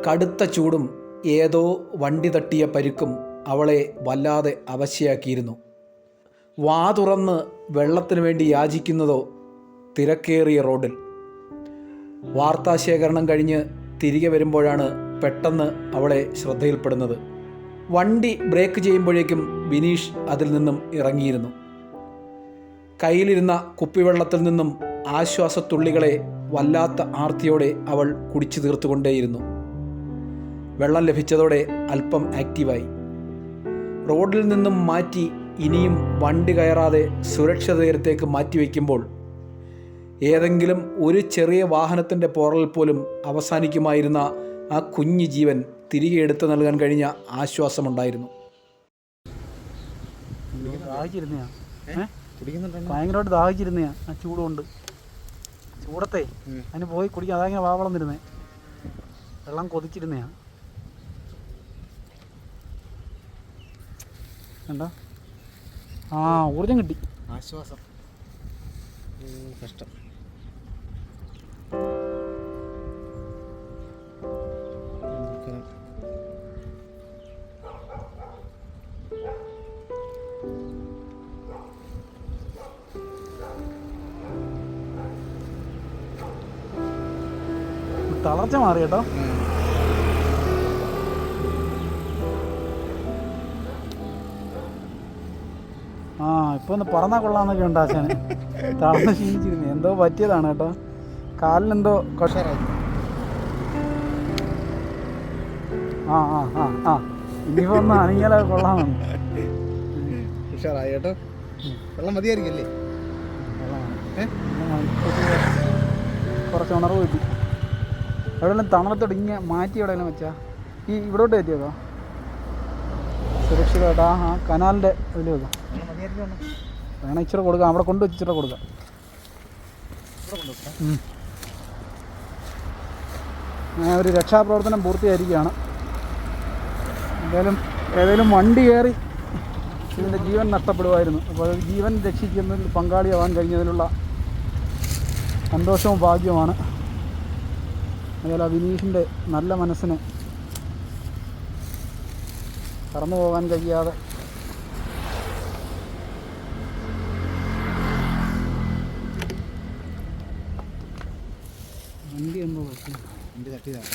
കടുത്ത ചൂടും ഏതോ വണ്ടി തട്ടിയ പരുക്കും അവളെ വല്ലാതെ അവശയാക്കിയിരുന്നു. വാ തുറന്ന് വെള്ളത്തിനു വേണ്ടി യാചിക്കുന്നതോ തിരക്കേറിയ റോഡിൽ. വാർത്താശേഖരണം കഴിഞ്ഞ് തിരികെ വരുമ്പോഴാണ് പെട്ടെന്ന് അവളെ ശ്രദ്ധയിൽപ്പെടുന്നത്. വണ്ടി ബ്രേക്ക് ചെയ്യുമ്പോഴേക്കും ബിനീഷ് അതിൽ നിന്നും ഇറങ്ങിയിരുന്നു. കയ്യിലിരുന്ന കുപ്പിവെള്ളത്തിൽ നിന്നും ആശ്വാസത്തുള്ളികളെ വല്ലാത്ത ആർത്തിയോടെ അവൾ കുടിച്ചു തീർത്തുകൊണ്ടേയിരുന്നു. വെള്ളം ലഭിച്ചതോടെ അല്പം ആക്റ്റീവായി. റോഡിൽ നിന്നും മാറ്റി ഇനിയും വണ്ടി കയറാതെ സുരക്ഷിതതരത്തേക്ക് മാറ്റിവെക്കുമ്പോൾ ഏതെങ്കിലും ഒരു ചെറിയ വാഹനത്തിൻ്റെ പോറൽ പോലും അവസാനിക്കുമായിരുന്ന ആ കുഞ്ഞു ജീവൻ തിരികെ എടുത്തു നൽകാൻ കഴിഞ്ഞ ആശ്വാസമുണ്ടായിരുന്നു. ഭയങ്കരമായിട്ട് ദാഹിച്ചിരുന്നയാ ആ ചൂടുകൊണ്ട്. ചൂടത്തെ അതിന് പോയി കുടിക്കാൻ അതങ്ങനെ വാവളന്നിരുന്നേ, വെള്ളം കൊതിച്ചിരുന്നയാ. എന്താ ആ ഊർജം കിട്ടി, ആശ്വാസം. കഷ്ടം. തളർച്ച മാറി കേട്ടോ. ആ ഇപ്പൊ ഒന്ന് പറന്നാ കൊള്ളാന്നൊക്കെ ഉണ്ട് ആശാന്. തളർന്ന് ക്ഷീണിച്ചിരുന്നു, എന്തോ പറ്റിയതാണ് കേട്ടോ, കാലിനെന്തോ കഷറായി. ആ ആ ആ ആ ഇനിയിപ്പോ ഒന്ന് അനങ്ങിയാലോ കൊള്ളാമെന്ന്. ഉഷാറായി കേട്ടോ. വെള്ളം മതിയായിരിക്കല്ലേ? കുറച്ച് ഉണർവ് കിട്ടി. എവിടെയെല്ലാം തണലത്തോട്ട് ഇങ്ങനെ മാറ്റി എവിടെയെല്ലാം വെച്ചാൽ ഈ ഇവിടോട്ട് കയറ്റിയേക്കോ സുരക്ഷിതമായിട്ട്. ആ കനാലിൻ്റെ ഇതിൽ വെക്കാം. വേണം ഇച്ചിരി കൊടുക്കാം, അവിടെ കൊണ്ട് വെച്ച് ഇച്ചിരി കൊടുക്കാം. ഒരു രക്ഷാപ്രവർത്തനം പൂർത്തിയായിരിക്കുകയാണ്. ഏതായാലും വണ്ടി കയറി ഇതിൻ്റെ ജീവൻ നഷ്ടപ്പെടുമായിരുന്നു. അപ്പോൾ ജീവൻ രക്ഷിക്കുന്നതിൽ പങ്കാളിയാവാൻ കഴിഞ്ഞതിലുള്ള സന്തോഷവും ഭാഗ്യവുമാണ്. അതുപോലെ ആ വിനീഷിൻ്റെ നല്ല മനസ്സിന് കടന്നു പോകാൻ കഴിയാതെ വണ്ടി എന്തോ വണ്ടി തട്ടിയതാണ്.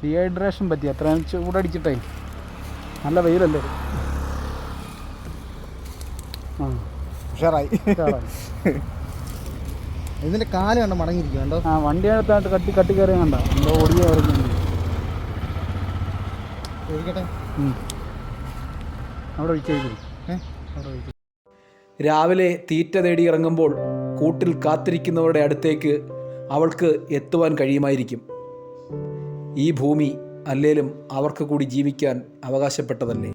ഡീഹൈഡ്രേഷൻ പറ്റി, അത്രയും ചൂടടിച്ചിട്ടേ, നല്ല വെയിലല്ലേ. ആ ഉഷാറായി. ഇതിൻ്റെ കാല് കണ്ടോ മടങ്ങിയിരിക്കും കണ്ടോ. ആ വണ്ടിയകത്തായിട്ട് കട്ടി കയറി കണ്ട എന്തോ ഓടിയ ഒഴിക്കട്ടെ. അവിടെ ഒഴിച്ചു. രാവിലെ തീറ്റ തേടി ഇറങ്ങുമ്പോൾ കൂട്ടിൽ കാത്തിരിക്കുന്നവരുടെ അടുത്തേക്ക് അവൾക്ക് എത്തുവാൻ കഴിയുമായിരിക്കും. ഈ ഭൂമി അല്ലേലും അവർക്ക് കൂടി ജീവിക്കാൻ അവകാശപ്പെട്ടതല്ലേ.